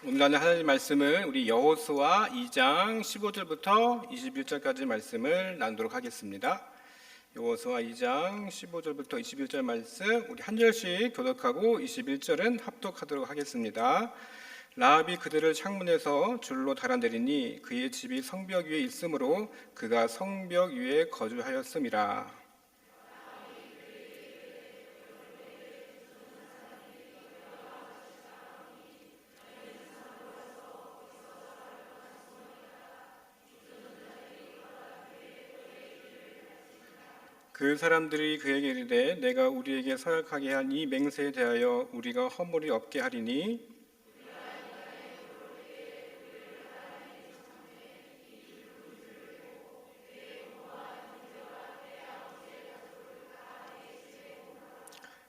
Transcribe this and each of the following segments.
오늘 하는 하나님 말씀은 우리 여호수아 2장 15절부터 21절까지 말씀을 나누도록 하겠습니다. 여호수아 2장 15절부터 21절 말씀 우리 한 절씩 교독하고 21절은 합독하도록 하겠습니다. 라합이 그들을 창문에서 줄로 달아내리니 그의 집이 성벽 위에 있으므로 그가 성벽 위에 거주하였음이라. 그 사람들이 그에게 이르되 내가 우리에게 서약하게 한 이 맹세에 대하여 우리가 허물이 없게 하리니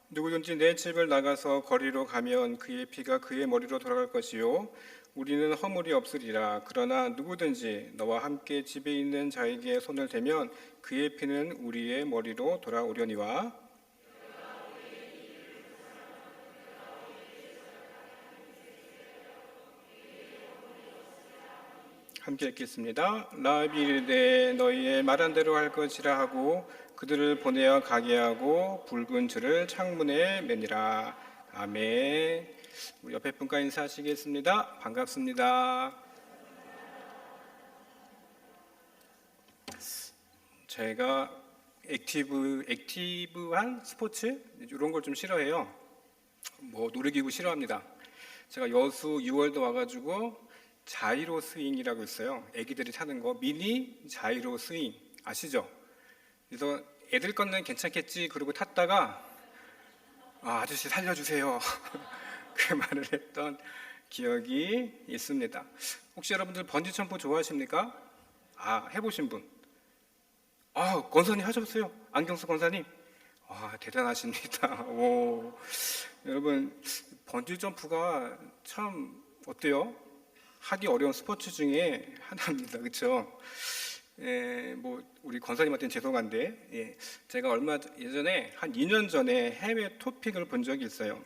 누구든지 내 집을 나가서 거리로 가면 그의 피가 그의 머리로 돌아갈 것이요 우리는 허물이 없으리라. 그러나 누구든지 너와 함께 집에 있는 자에게 손을 대면 그의 피는 우리의 머리로 돌아오려니와. 함께 읽겠습니다. 라합이 이르되 너희의 말한 대로 할 것이라 하고 그들을 보내어 가게 하고 붉은 줄을 창문에 매니라. 아멘. 우리 옆에 분과 인사하시겠습니다. 반갑습니다. 제가 액티브한 스포츠 이런 걸 좀 싫어해요. 놀이기구 싫어합니다. 제가 여수 6월도 와가지고 자이로 스윙이라고 있어요. 애기들이 타는 거 미니 자이로 스윙 아시죠? 그래서 애들 거는 괜찮겠지 그러고 탔다가 아저씨 살려주세요 그 말을 했던 기억이 있습니다. 혹시 여러분들 번지점프 좋아하십니까? 해보신 분? 권사님 하셨어요? 안경수 권사님? 대단하십니다. 오, 여러분 번지점프가 참 어때요? 하기 어려운 스포츠 중에 하나입니다. 그렇죠? 우리 권사님한테는 죄송한데 제가 예전에 한 2년 전에 해외 토픽을 본 적이 있어요.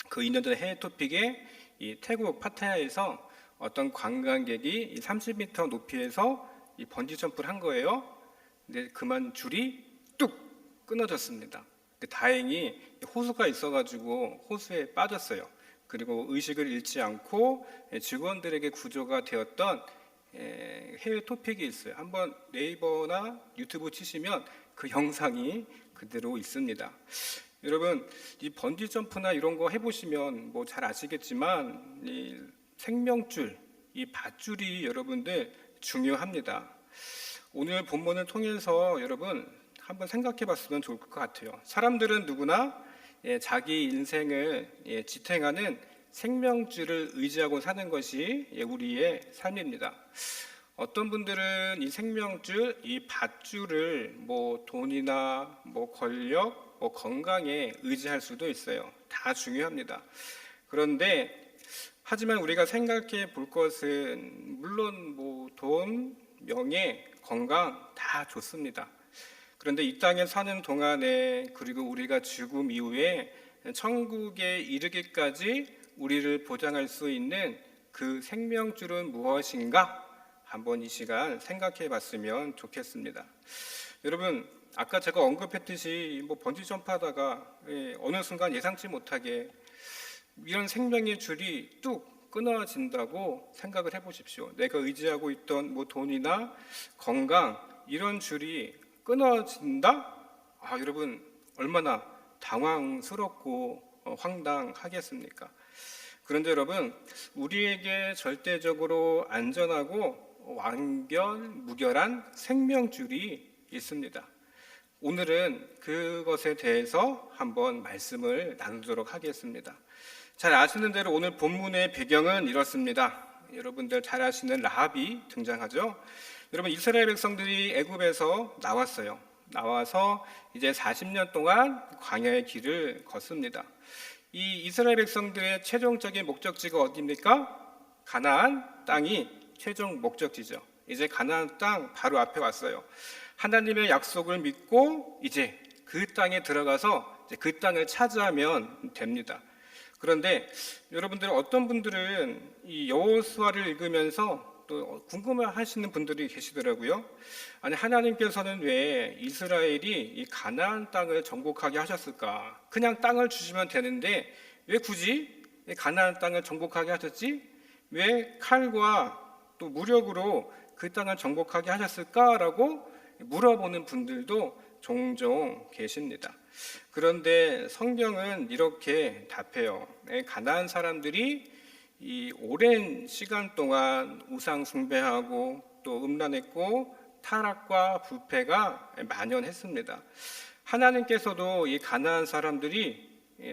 그 2년 전에 해외 토픽에 이 태국 파타야에서 어떤 관광객이 30m 높이에서 이 번지 점프를 한 거예요. 근데 그만 줄이 뚝 끊어졌습니다. 다행히 호수가 있어가지고 호수에 빠졌어요. 그리고 의식을 잃지 않고 직원들에게 구조가 되었던 해외 토픽이 있어요. 한번 네이버나 유튜브 치시면 그 영상이 그대로 있습니다. 여러분 이 번지 점프나 이런 거 해보시면 잘 아시겠지만 이 생명줄, 이 밧줄이 여러분들 중요합니다. 오늘 본문을 통해서 여러분 한번 생각해봤으면 좋을 것 같아요. 사람들은 누구나 자기 인생을 지탱하는 생명줄을 의지하고 사는 것이 우리의 삶입니다. 어떤 분들은 이 생명줄, 이 밧줄을 돈이나 권력, 건강에 의지할 수도 있어요. 다 중요합니다. 그런데 하지만 우리가 생각해 볼 것은 물론 돈, 명예, 건강 다 좋습니다. 그런데 이 땅에 사는 동안에 그리고 우리가 죽음 이후에 천국에 이르기까지 우리를 보장할 수 있는 그 생명줄은 무엇인가? 한번 이 시간 생각해 봤으면 좋겠습니다. 여러분 아까 제가 언급했듯이 번지 점프하다가 어느 순간 예상치 못하게 이런 생명의 줄이 뚝 끊어진다고 생각을 해보십시오. 내가 의지하고 있던 돈이나 건강 이런 줄이 끊어진다? 여러분 얼마나 당황스럽고 황당하겠습니까? 그런데 여러분 우리에게 절대적으로 안전하고 무결한 생명줄이 있습니다. 오늘은 그것에 대해서 한번 말씀을 나누도록 하겠습니다. 잘 아시는 대로 오늘 본문의 배경은 이렇습니다. 여러분들 잘 아시는 라합이 등장하죠. 여러분 이스라엘 백성들이 애굽에서 나와서 이제 40년 동안 광야의 길을 걷습니다. 이 이스라엘 백성들의 최종적인 목적지가 어디입니까? 가나안 땅이 최종 목적지죠. 이제 가나안 땅 바로 앞에 왔어요. 하나님의 약속을 믿고 이제 그 땅에 들어가서 그 땅을 차지하면 됩니다. 그런데 여러분들 어떤 분들은 이 여호수아를 읽으면서 또 궁금해하시는 분들이 계시더라고요. 아니 하나님께서는 왜 이스라엘이 이 가나안 땅을 정복하게 하셨을까? 그냥 땅을 주시면 되는데 왜 굳이 이 가나안 땅을 정복하게 하셨지? 왜 칼과 또 무력으로 그 땅을 정복하게 하셨을까라고 물어보는 분들도 종종 계십니다. 그런데 성경은 이렇게 답해요. 가나안 사람들이 이 오랜 시간 동안 우상 숭배하고 또 음란했고 타락과 부패가 만연했습니다. 하나님께서도 이 가나안 사람들이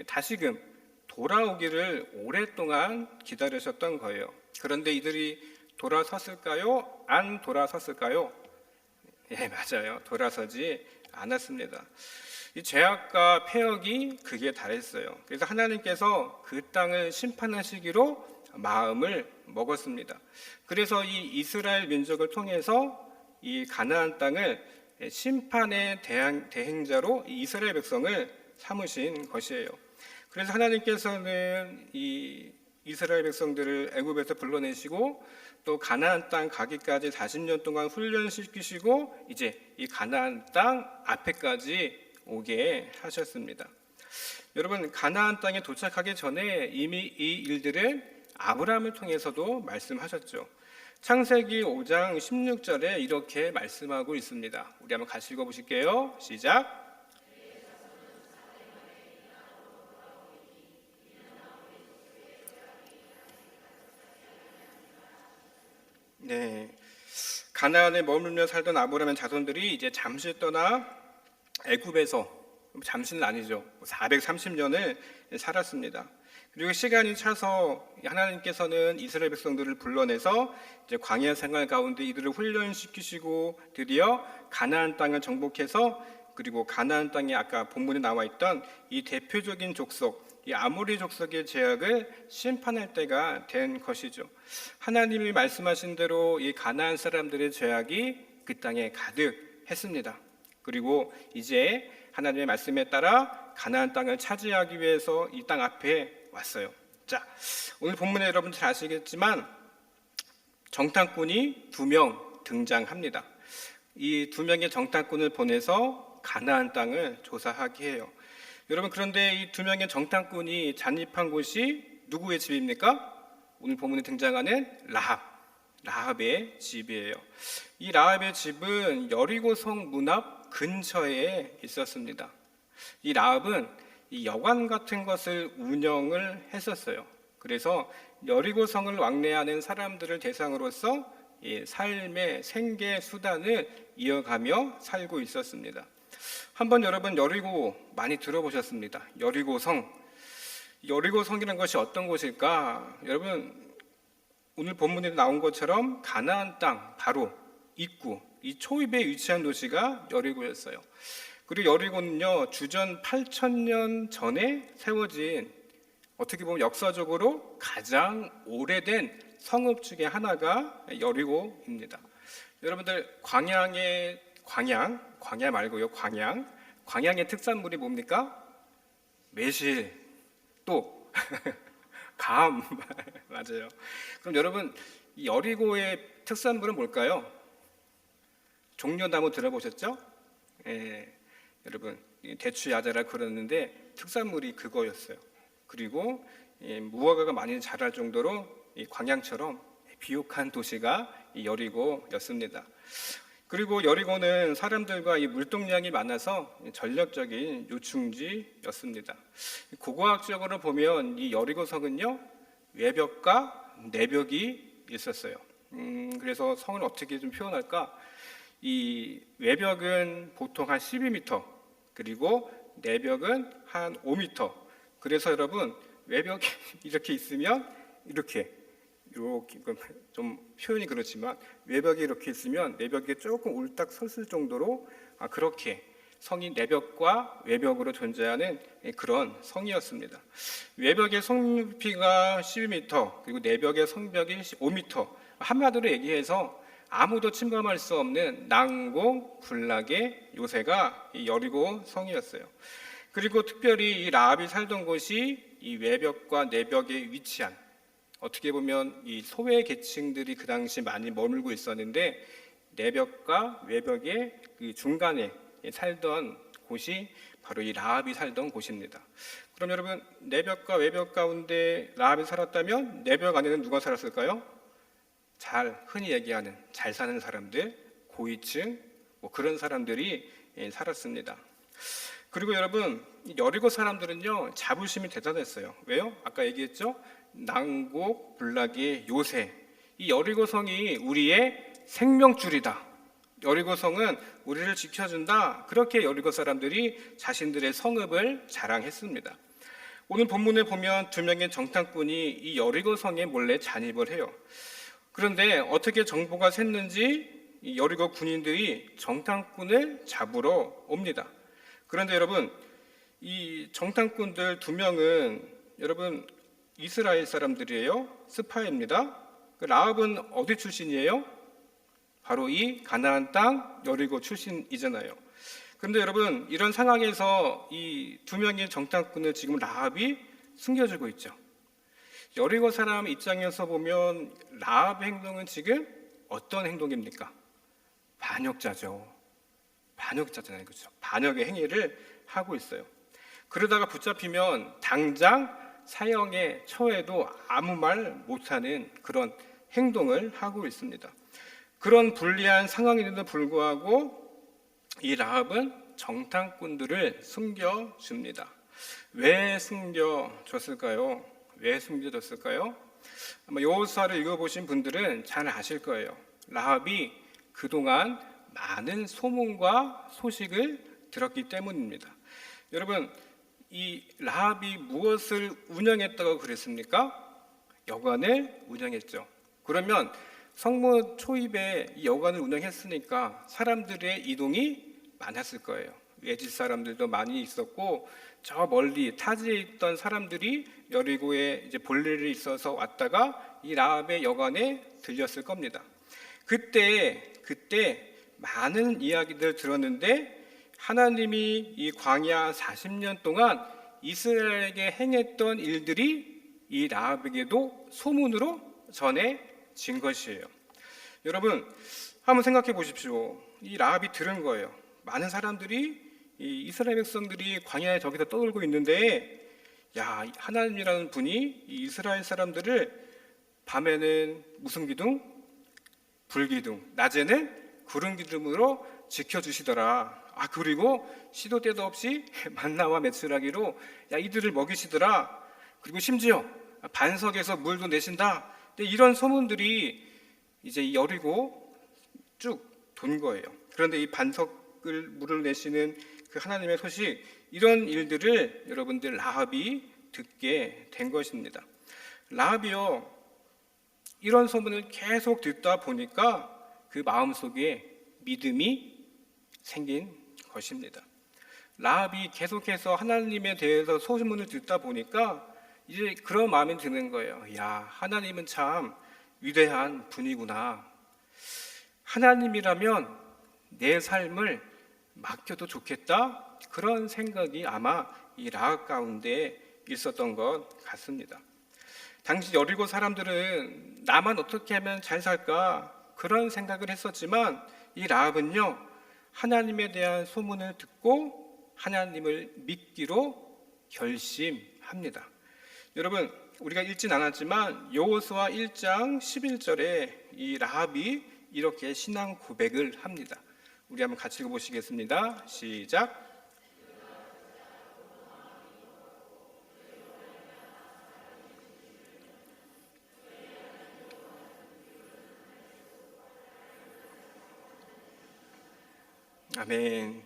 다시금 돌아오기를 오랫동안 기다리셨던 거예요. 그런데 이들이 돌아섰을까요? 안 돌아섰을까요? 예, 맞아요. 돌아서지 않았습니다. 이 죄악과 패역이 극에 달했어요. 그래서 하나님께서 그 땅을 심판하시기로 마음을 먹었습니다. 그래서 이 이스라엘 민족을 통해서 이 가나안 땅을 심판의 대행자로 이 이스라엘 백성을 삼으신 것이에요. 그래서 하나님께서는 이 이스라엘 백성들을 애굽에서 불러내시고 또 가나안 땅 가기까지 40년 동안 훈련시키시고 이제 이 가나안 땅 앞에까지 오게 하셨습니다. 여러분, 가나안 땅에 도착하기 전에 이미 이 일들을 아브라함을 통해서도 말씀하셨죠. 창세기 5장 16절에 이렇게 말씀하고 있습니다. 우리 한번 같이 읽어보실게요. 시작. 네, 가나안에 머물며 살던 아브라함의 자손들이 이제 잠시 떠나 애굽에서, 잠시는 아니죠, 430년을 살았습니다. 그리고 시간이 차서 하나님께서는 이스라엘 백성들을 불러내서 이제 광야 생활 가운데 이들을 훈련시키시고 드디어 가나안 땅을 정복해서, 그리고 가나안 땅에 아까 본문에 나와 있던 이 대표적인 족속, 이 아모리 족속의 죄악을 심판할 때가 된 것이죠. 하나님이 말씀하신 대로 이 가나안 사람들의 죄악이 그 땅에 가득했습니다. 그리고 이제 하나님의 말씀에 따라 가나안 땅을 차지하기 위해서 이 땅 앞에 왔어요. 자, 오늘 본문에 여러분 잘 아시겠지만 정탐꾼이 2명 등장합니다. 이 2명의 정탐꾼을 보내서 가나안 땅을 조사하게 해요. 여러분, 그런데 이 2명의 정탐꾼이 잔입한 곳이 누구의 집입니까? 오늘 본문에 등장하는 라합의 집이에요. 이 라합의 집은 여리고성 문 앞 근처에 있었습니다. 이 라합은 이 여관 같은 것을 운영을 했었어요. 그래서 여리고성을 왕래하는 사람들을 대상으로서 이 삶의 생계 수단을 이어가며 살고 있었습니다. 한번 여러분 여리고 많이 들어보셨습니다. 여리고성이라는 것이 어떤 곳일까? 여러분, 오늘 본문에 나온 것처럼 가나안 땅 바로 입구, 이 초입에 위치한 도시가 여리고였어요. 그리고 여리고는요, 주전 8,000년 전에 세워진, 어떻게 보면 역사적으로 가장 오래된 성읍 중에 하나가 여리고입니다. 여러분들, 광야 말고요, 광양의 특산물이 뭡니까? 매실, 또 감. 맞아요. 그럼 여러분, 이 여리고의 특산물은 뭘까요? 종려나무 들어보셨죠? 예, 여러분, 대추야자라 그러는데 특산물이 그거였어요. 그리고 무화과가 많이 자랄 정도로 이 광양처럼 비옥한 도시가 이 여리고였습니다. 그리고 여리고는 사람들과 이 물동량이 많아서 전략적인 요충지였습니다. 고고학적으로 보면 이 여리고성은요, 외벽과 내벽이 있었어요. 그래서 성을 어떻게 좀 표현할까? 이 외벽은 보통 한 12m, 그리고 내벽은 한 5m. 그래서 여러분, 외벽이 이렇게 있으면 이렇게 좀 표현이 그렇지만 외벽이 이렇게 있으면 내벽에 조금 울딱 섰을 정도로 그렇게 성이 내벽과 외벽으로 존재하는 그런 성이었습니다. 외벽의 성 높이가 12m, 그리고 내벽의 성벽이 5m. 한마디로 얘기해서 아무도 침범할 수 없는 난공불락의 요새가 이 여리고 성이었어요. 그리고 특별히 이 라합이 살던 곳이 이 외벽과 내벽에 위치한, 어떻게 보면 이 소외 계층들이 그 당시 많이 머물고 있었는데 내벽과 외벽의 그 중간에 살던 곳이 바로 이 라합이 살던 곳입니다. 그럼 여러분, 내벽과 외벽 가운데 라합이 살았다면 내벽 안에는 누가 살았을까요? 흔히 얘기하는 잘 사는 사람들, 고위층, 그런 사람들이 살았습니다. 그리고 여러분, 여리고 사람들은요 자부심이 대단했어요. 왜요? 아까 얘기했죠? 난곡 불락의 요새, 이 여리고성이 우리의 생명줄이다, 여리고성은 우리를 지켜준다, 그렇게 여리고 사람들이 자신들의 성읍을 자랑했습니다. 오늘 본문에 보면 2명의 정탐꾼이 이 여리고성에 몰래 잔입을 해요. 그런데 어떻게 정보가 샜는지 이 여리고 군인들이 정탐꾼을 잡으러 옵니다. 그런데 여러분, 이 정탐꾼들 2명은 여러분 이스라엘 사람들이에요. 스파입니다. 라합은 어디 출신이에요? 바로 이 가나안 땅 여리고 출신이잖아요. 그런데 여러분, 이런 상황에서 이 2명의 정탐꾼을 지금 라합이 숨겨주고 있죠. 여리고 사람 입장에서 보면 라합의 행동은 지금 어떤 행동입니까? 반역자죠. 반역자잖아요, 그렇죠? 반역의 행위를 하고 있어요. 그러다가 붙잡히면 당장 사형에 처해도 아무 말 못하는 그런 행동을 하고 있습니다. 그런 불리한 상황인데도 불구하고 이 라합은 정탐꾼들을 숨겨줍니다. 왜 숨겨줬을까요? 왜 숨겨줬을까요? 아마 여호수아를 읽어보신 분들은 잘 아실 거예요. 라합이 그동안 많은 소문과 소식을 들었기 때문입니다. 여러분, 이 라합이 무엇을 운영했다고 그랬습니까? 여관을 운영했죠. 그러면 성문 초입에 이 여관을 운영했으니까 사람들의 이동이 많았을 거예요. 외지 사람들도 많이 있었고, 저 멀리 타지에 있던 사람들이 여리고에 이제 볼 일이 있어서 왔다가 이 라합의 여관에 들렸을 겁니다. 그때 많은 이야기들 들었는데 하나님이 이 광야 40년 동안 이스라엘에게 행했던 일들이 이 라합에게도 소문으로 전해진 것이에요. 여러분, 한번 생각해 보십시오. 이 라합이 들은 거예요. 많은 사람들이, 이 이스라엘 백성들이 광야에 저기서 떠돌고 있는데, 야, 하나님이라는 분이 이 이스라엘 사람들을 밤에는 무슨 기둥? 불기둥, 낮에는 구름 기둥으로 지켜주시더라. 그리고 시도 때도 없이 만나와 메추라기로 이들을 먹이시더라. 그리고 심지어 반석에서 물도 내신다. 이런 소문들이 이제 여리고 쭉 돈 거예요. 그런데 이 반석을 물을 내시는 그 하나님의 소식, 이런 일들을 여러분들 라합이 듣게 된 것입니다. 라합이요, 이런 소문을 계속 듣다 보니까 그 마음속에 믿음이 생긴 것입니다. 라합이 계속해서 하나님에 대해서 소문을 듣다 보니까 이제 그런 마음이 드는 거예요. 야, 하나님은 참 위대한 분이구나. 하나님이라면 내 삶을 맡겨도 좋겠다. 그런 생각이 아마 이 라합 가운데 있었던 것 같습니다. 당시 여리고 사람들은 나만 어떻게 하면 잘 살까? 그런 생각을 했었지만 이 라합은요, 하나님에 대한 소문을 듣고 하나님을 믿기로 결심합니다. 여러분, 우리가 읽진 않았지만 여호수아 1장 11절에 이 라합이 이렇게 신앙 고백을 합니다. 우리 한번 같이 읽어보시겠습니다. 시작. 아멘.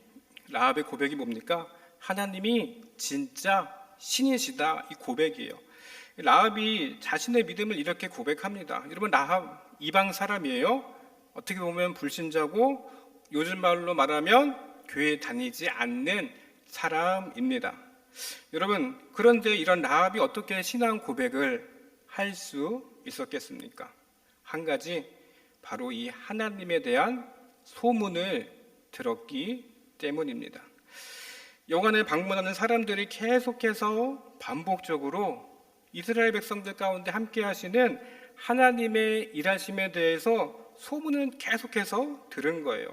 라합의 고백이 뭡니까? 하나님이 진짜 신이시다, 이 고백이에요. 라합이 자신의 믿음을 이렇게 고백합니다. 여러분, 라합 이방 사람이에요. 어떻게 보면 불신자고 요즘 말로 말하면 교회 다니지 않는 사람입니다. 여러분, 그런데 이런 라합이 어떻게 신앙 고백을 할 수 있었겠습니까? 한 가지, 바로 이 하나님에 대한 소문을 들었기 때문입니다. 여관에 방문하는 사람들이 계속해서 반복적으로 이스라엘 백성들 가운데 함께 하시는 하나님의 일하심에 대해서 소문은 계속해서 들은 거예요.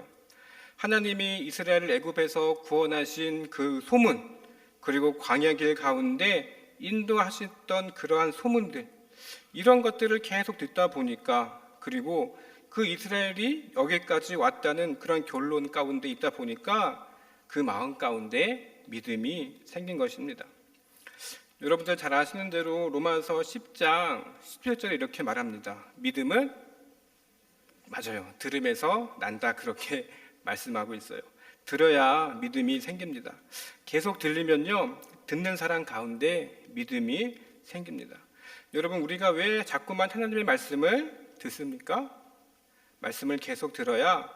하나님이 이스라엘을 애굽에서 구원하신 그 소문, 그리고 광야길 가운데 인도하셨던 그러한 소문들, 이런 것들을 계속 듣다 보니까, 그리고 그 이스라엘이 여기까지 왔다는 그런 결론 가운데 있다 보니까 그 마음 가운데 믿음이 생긴 것입니다. 여러분들 잘 아시는 대로 로마서 10장 17절에 이렇게 말합니다. 믿음은 맞아요. 들음에서 난다, 그렇게 말씀하고 있어요. 들어야 믿음이 생깁니다. 계속 들리면요, 듣는 사람 가운데 믿음이 생깁니다. 여러분, 우리가 왜 자꾸만 하나님의 말씀을 듣습니까? 말씀을 계속 들어야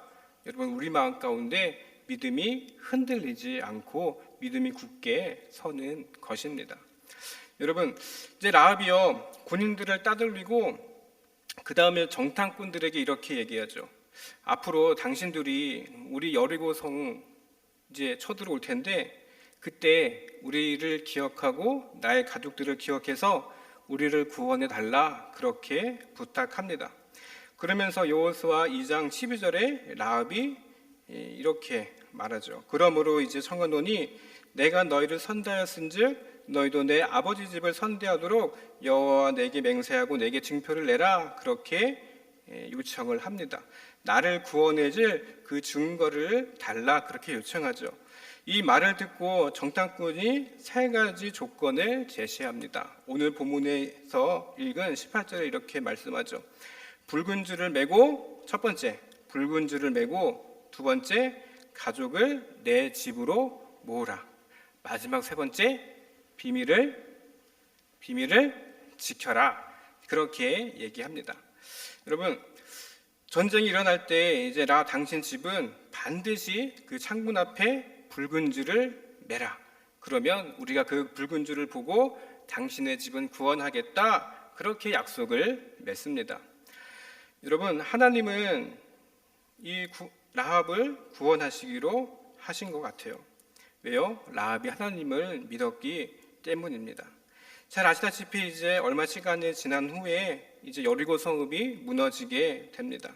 여러분 우리 마음 가운데 믿음이 흔들리지 않고 믿음이 굳게 서는 것입니다. 여러분, 이제 라합이요, 군인들을 따돌리고 그 다음에 정탐꾼들에게 이렇게 얘기하죠. 앞으로 당신들이 우리 여리고 성 이제 쳐들어올 텐데 그때 우리를 기억하고 나의 가족들을 기억해서 우리를 구원해 달라, 그렇게 부탁합니다. 그러면서 여호수아 2장 12절에 라합이 이렇게 말하죠. 그러므로 이제 청하노니 내가 너희를 선대하였은즉 너희도 내 아버지 집을 선대하도록 여호와와 내게 맹세하고 내게 증표를 내라, 그렇게 요청을 합니다. 나를 구원해줄 그 증거를 달라, 그렇게 요청하죠. 이 말을 듣고 정탐꾼이 세 가지 조건을 제시합니다. 오늘 본문에서 읽은 18절에 이렇게 말씀하죠. 붉은 줄을 메고, 첫 번째 붉은 줄을 메고, 두 번째 가족을 내 집으로 모으라, 마지막 세 번째 비밀을 지켜라, 그렇게 얘기합니다. 여러분, 전쟁이 일어날 때 이제 당신 집은 반드시 그 창문 앞에 붉은 줄을 매라. 그러면 우리가 그 붉은 줄을 보고 당신의 집은 구원하겠다, 그렇게 약속을 맺습니다. 여러분, 하나님은 이 라합을 구원하시기로 하신 것 같아요. 왜요? 라합이 하나님을 믿었기 때문입니다. 잘 아시다시피 이제 얼마 시간이 지난 후에 이제 여리고 성읍이 무너지게 됩니다.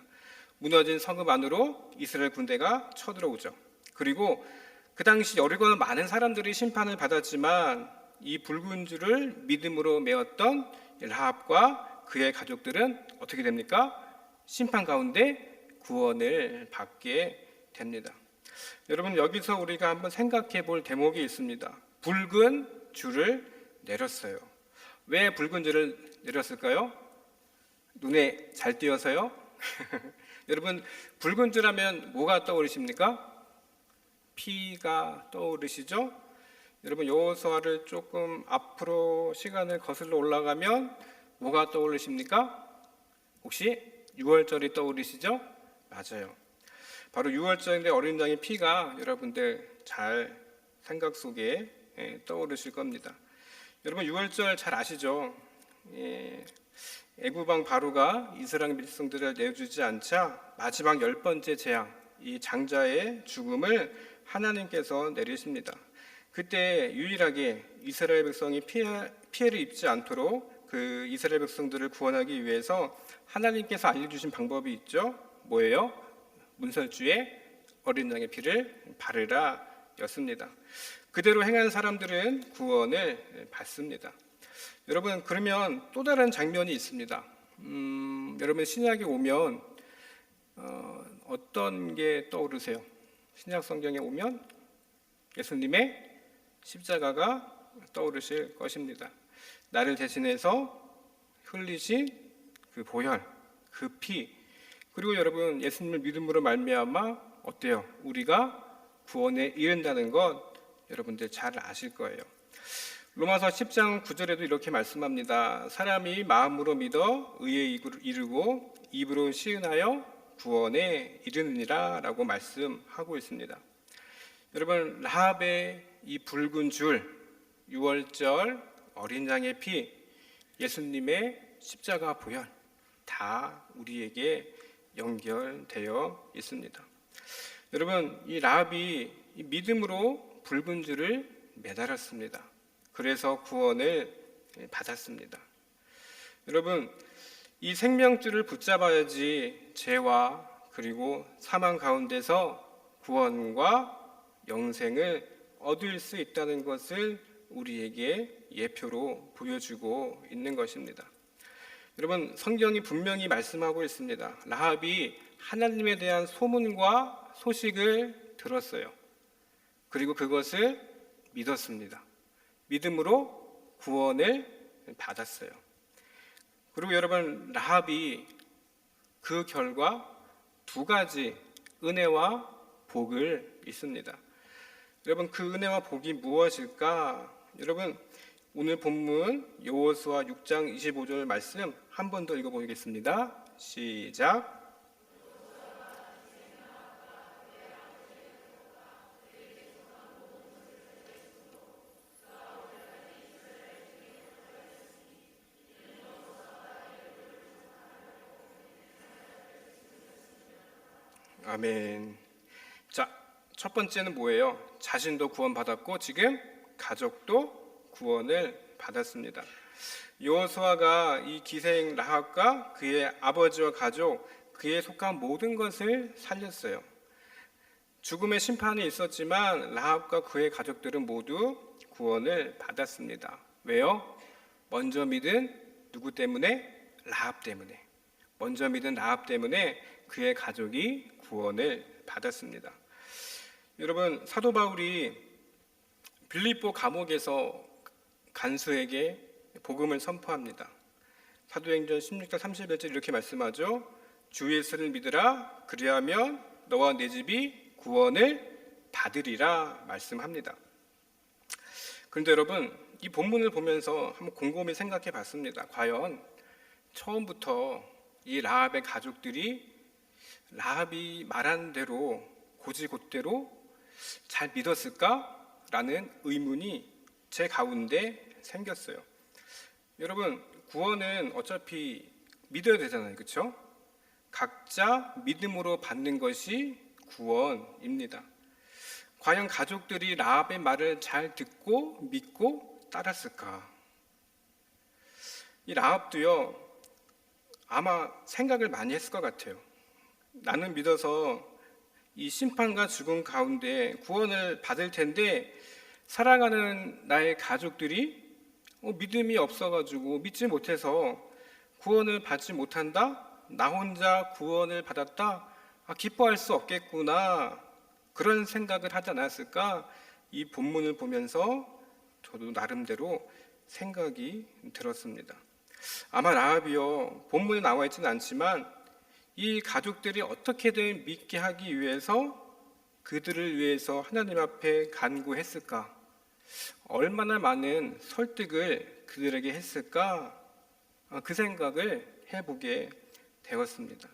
무너진 성읍 안으로 이스라엘 군대가 쳐들어오죠. 그리고 그 당시 여리고는 많은 사람들이 심판을 받았지만 이 붉은 줄을 믿음으로 메었던 라합과 그의 가족들은 어떻게 됩니까? 심판 가운데 구원을 받게 됩니다. 여러분, 여기서 우리가 한번 생각해 볼 대목이 있습니다. 붉은 줄을 내렸어요. 왜 붉은 줄을 내렸을까요? 눈에 잘 띄어서요? 여러분, 붉은 줄 하면 뭐가 떠오르십니까? 피가 떠오르시죠? 여러분, 여호수아를 조금 앞으로 시간을 거슬러 올라가면 뭐가 떠오르십니까? 혹시 6월절이 떠오르시죠? 맞아요. 바로 6월절인데 어린 양의 피가 여러분들 잘 생각 속에 떠오르실 겁니다. 여러분, 6월절 잘 아시죠? 애굽왕 바로가 이스라엘 백성들을 내주지 않자 마지막 10번째 재앙, 이 장자의 죽음을 하나님께서 내리십니다. 그때 유일하게 이스라엘 백성이 피해를 입지 않도록 그 이스라엘 백성들을 구원하기 위해서 하나님께서 알려주신 방법이 있죠. 뭐예요? 문설주에 어린 양의 피를 바르라 였습니다. 그대로 행한 사람들은 구원을 받습니다. 여러분, 그러면 또 다른 장면이 있습니다. 여러분, 신약에 오면 어떤 게 떠오르세요? 신약 성경에 오면 예수님의 십자가가 떠오르실 것입니다. 나를 대신해서 흘리신 그 보혈, 그 피, 그리고 여러분, 예수님을 믿음으로 말미암아 어때요? 우리가 구원에 이른다는 것 여러분들 잘 아실 거예요. 로마서 10장 9절에도 이렇게 말씀합니다. 사람이 마음으로 믿어 의에 이르고 입으로 시인하여 구원에 이르느니라 라고 말씀하고 있습니다. 여러분, 라합의 이 붉은 줄, 6월절, 어린 양의 피, 예수님의 십자가 보혈, 다 우리에게 연결되어 있습니다. 여러분, 이 라합이 믿음으로 붉은 줄을 매달았습니다. 그래서 구원을 받았습니다. 여러분, 이 생명줄을 붙잡아야지 죄와 그리고 사망 가운데서 구원과 영생을 얻을 수 있다는 것을 우리에게 예표로 보여주고 있는 것입니다. 여러분, 성경이 분명히 말씀하고 있습니다. 라합이 하나님에 대한 소문과 소식을 들었어요. 그리고 그것을 믿었습니다. 믿음으로 구원을 받았어요. 그리고 여러분, 라합이 그 결과 두 가지 은혜와 복을 있습니다. 여러분, 그 은혜와 복이 무엇일까? 여러분, 오늘 본문 여호수아 6장 25절 말씀 한 번 더 읽어보겠습니다. 시작. 아멘. 자, 첫 번째는 뭐예요? 자신도 구원받았고 지금 가족도 구원을 받았습니다. 여호수아가 이 기생 라합과 그의 아버지와 가족, 그에 속한 모든 것을 살렸어요. 죽음의 심판이 있었지만 라합과 그의 가족들은 모두 구원을 받았습니다. 왜요? 먼저 믿은 누구 때문에? 라합 때문에. 먼저 믿은 라합 때문에 그의 가족이 구원을 받았습니다. 여러분, 사도 바울이 빌립보 감옥에서 간수에게 복음을 선포합니다. 사도행전 16장 31절 이렇게 말씀하죠. 주 예수를 믿으라. 그리하면 너와 내 집이 구원을 받으리라 말씀합니다. 그런데 여러분, 이 본문을 보면서 한번 곰곰이 생각해 봤습니다. 과연 처음부터 이 라합의 가족들이 라합이 말한 대로 고지곧대로 잘 믿었을까라는 의문이 제 가운데 생겼어요. 여러분, 구원은 어차피 믿어야 되잖아요, 그렇죠? 각자 믿음으로 받는 것이 구원입니다. 과연 가족들이 라합의 말을 잘 듣고 믿고 따랐을까? 이 라합도요, 아마 생각을 많이 했을 것 같아요. 나는 믿어서 이 심판과 죽음 가운데 구원을 받을 텐데 사랑하는 나의 가족들이 믿음이 없어가지고 믿지 못해서 구원을 받지 못한다? 나 혼자 구원을 받았다? 기뻐할 수 없겠구나. 그런 생각을 하지 않았을까? 이 본문을 보면서 저도 나름대로 생각이 들었습니다. 아마 라합이요, 본문에 나와 있지는 않지만 이 가족들이 어떻게든 믿게 하기 위해서 그들을 위해서 하나님 앞에 간구했을까? 얼마나 많은 설득을 그들에게 했을까? 그 생각을 해보게 되었습니다.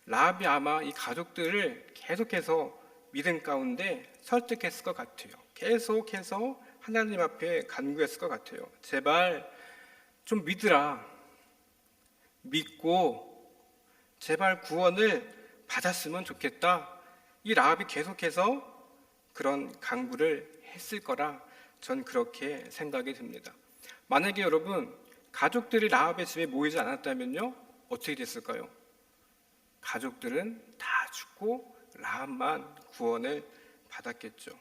라합이 아마 이 가족들을 계속해서 믿음 가운데 설득했을 것 같아요. 계속해서 하나님 앞에 간구했을 것 같아요. 제발 좀 믿으라. 믿고 제발 구원을 받았으면 좋겠다. 이 라합이 계속해서 그런 간구를 했을 거라 전 그렇게 생각이 듭니다. 만약에 여러분 가족들이 라합의 집에 모이지 않았다면요, 어떻게 됐을까요? 가족들은 다 죽고 라합만 구원을 받았겠죠.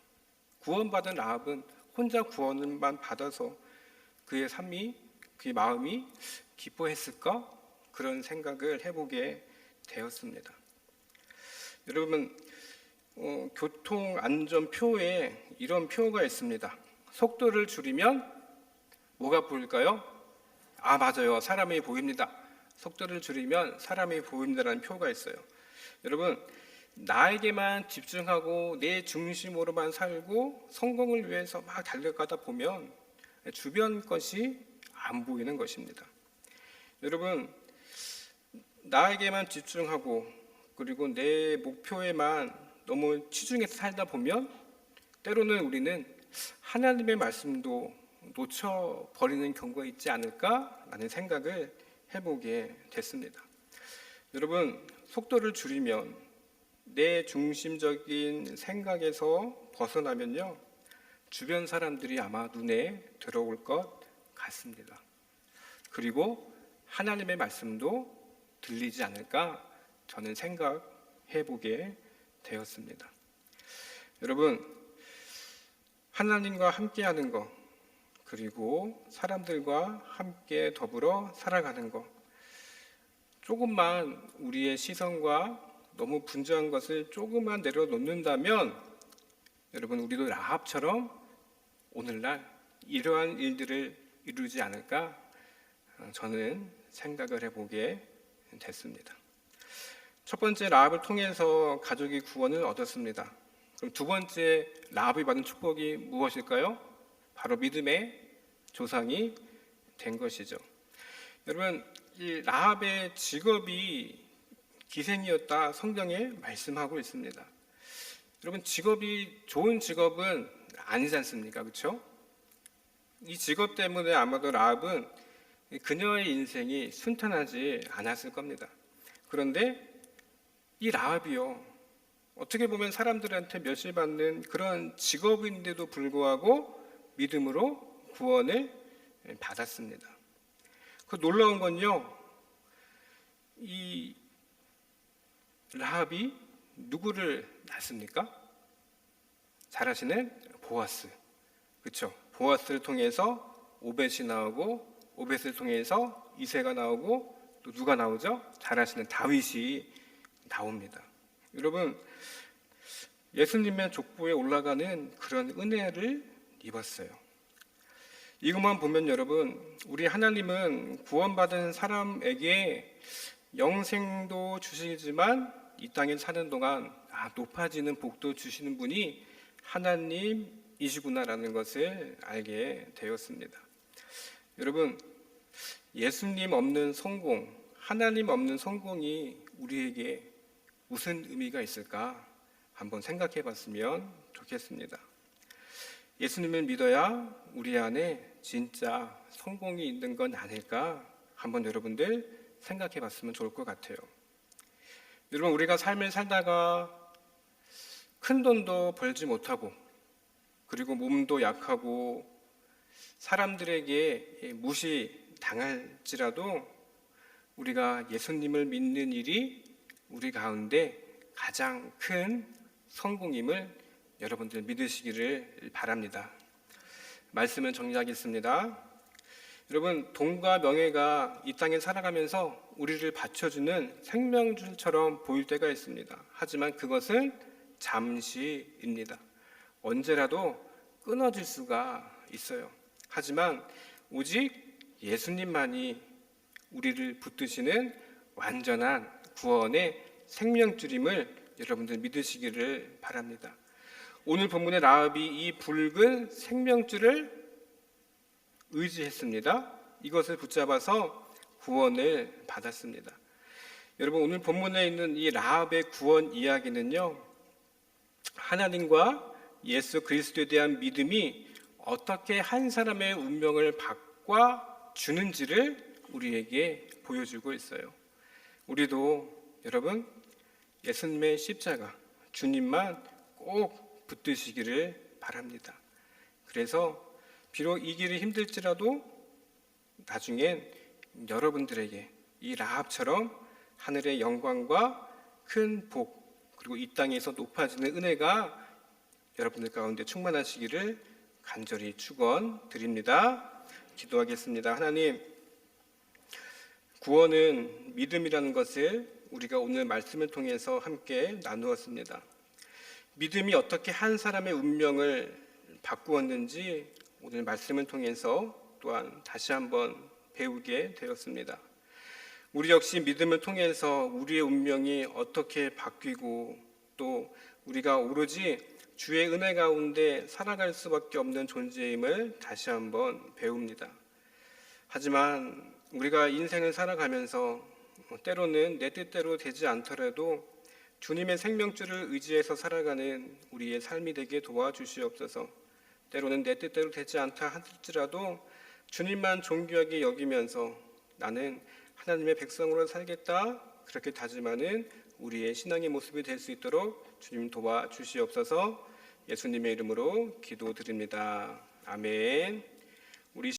구원받은 라합은 혼자 구원만 받아서 그의 삶이, 그의 마음이 기뻐했을까? 그런 생각을 해보게 되었습니다. 여러분, 교통안전표에 이런 표가 있습니다. 속도를 줄이면 뭐가 보일까요? 맞아요. 사람이 보입니다. 속도를 줄이면 사람이 보입니다라는 표가 있어요. 여러분, 나에게만 집중하고 내 중심으로만 살고 성공을 위해서 막 달려가다 보면 주변 것이 안 보이는 것입니다. 여러분, 나에게만 집중하고 그리고 내 목표에만 너무 치중해서 살다 보면 때로는 우리는 하나님의 말씀도 놓쳐버리는 경우가 있지 않을까라는 생각을 해보게 됐습니다. 여러분, 속도를 줄이면 내 중심적인 생각에서 벗어나면요, 주변 사람들이 아마 눈에 들어올 것 같습니다. 그리고 하나님의 말씀도 들리지 않을까 저는 생각해 보게 되었습니다. 여러분, 하나님과 함께하는 것, 그리고 사람들과 함께 더불어 살아가는 것, 조금만 우리의 시선과 너무 분주한 것을 조금만 내려놓는다면 여러분, 우리도 라합처럼 오늘날 이러한 일들을 이루지 않을까 저는 생각을 해보게 됐습니다. 첫 번째, 라합을 통해서 가족이 구원을 얻었습니다. 그럼 두 번째, 라합이 받은 축복이 무엇일까요? 바로 믿음의 조상이 된 것이죠. 여러분, 이 라합의 직업이 기생이었다 성경에 말씀하고 있습니다. 여러분, 직업이 좋은 직업은 아니지 않습니까? 그렇죠? 이 직업 때문에 아마도 라합은 그녀의 인생이 순탄하지 않았을 겁니다. 그런데 이 라합이요, 어떻게 보면 사람들한테 멸시받는 그런 직업인데도 불구하고 믿음으로 구원을 받았습니다. 그 놀라운 건요, 이 라합이 누구를 낳습니까? 잘 아시는 보아스. 그렇죠? 보아스를 통해서 오벳이 나오고, 오벳을 통해서 이새가 나오고, 또 누가 나오죠? 잘 아시는 다윗이 나옵니다. 여러분, 예수님의 족보에 올라가는 그런 은혜를 입었어요. 이것만 보면 여러분, 우리 하나님은 구원받은 사람에게 영생도 주시지만 이 땅에 사는 동안 높아지는 복도 주시는 분이 하나님이시구나라는 것을 알게 되었습니다. 여러분, 예수님 없는 성공, 하나님 없는 성공이 우리에게 무슨 의미가 있을까 한번 생각해 봤으면 좋겠습니다. 예수님을 믿어야 우리 안에 진짜 성공이 있는 건 아닐까 한번 여러분들 생각해 봤으면 좋을 것 같아요. 여러분, 우리가 삶을 살다가 큰 돈도 벌지 못하고, 그리고 몸도 약하고 사람들에게 무시당할지라도 우리가 예수님을 믿는 일이 우리 가운데 가장 큰 성공임을 여러분들 믿으시기를 바랍니다. 말씀을 정리하겠습니다. 여러분, 돈과 명예가 이 땅에 살아가면서 우리를 받쳐주는 생명줄처럼 보일 때가 있습니다. 하지만 그것은 잠시입니다. 언제라도 끊어질 수가 있어요. 하지만 오직 예수님만이 우리를 붙드시는 완전한 구원의 생명줄임을 여러분들 믿으시기를 바랍니다. 오늘 본문의 라합이 이 붉은 생명줄을 의지했습니다. 이것을 붙잡아서 구원을 받았습니다. 여러분, 오늘 본문에 있는 이 라합의 구원 이야기는요, 하나님과 예수 그리스도에 대한 믿음이 어떻게 한 사람의 운명을 바꿔 주는지를 우리에게 보여주고 있어요. 우리도 여러분, 예수님의 십자가, 주님만 꼭 붙드시기를 바랍니다. 그래서 비록 이 길이 힘들지라도 나중엔 여러분들에게 이 라합처럼 하늘의 영광과 큰 복, 그리고 이 땅에서 높아지는 은혜가 여러분들 가운데 충만하시기를 간절히 축원드립니다. 기도하겠습니다. 하나님, 구원은 믿음이라는 것을 우리가 오늘 말씀을 통해서 함께 나누었습니다. 믿음이 어떻게 한 사람의 운명을 바꾸었는지 오늘 말씀을 통해서 또한 다시 한번 배우게 되었습니다. 우리 역시 믿음을 통해서 우리의 운명이 어떻게 바뀌고 또 우리가 오로지 주의 은혜 가운데 살아갈 수밖에 없는 존재임을 다시 한번 배웁니다. 하지만 우리가 인생을 살아가면서 때로는 내 뜻대로 되지 않더라도 주님의 생명줄을 의지해서 살아가는 우리의 삶이 되게 도와주시옵소서. 때로는 내 뜻대로 되지 않다 할지라도 주님만 존귀하게 여기면서 나는 하나님의 백성으로 살겠다, 그렇게 다짐하는 우리의 신앙의 모습이 될 수 있도록 주님 도와주시옵소서. 예수님의 이름으로 기도드립니다. 아멘.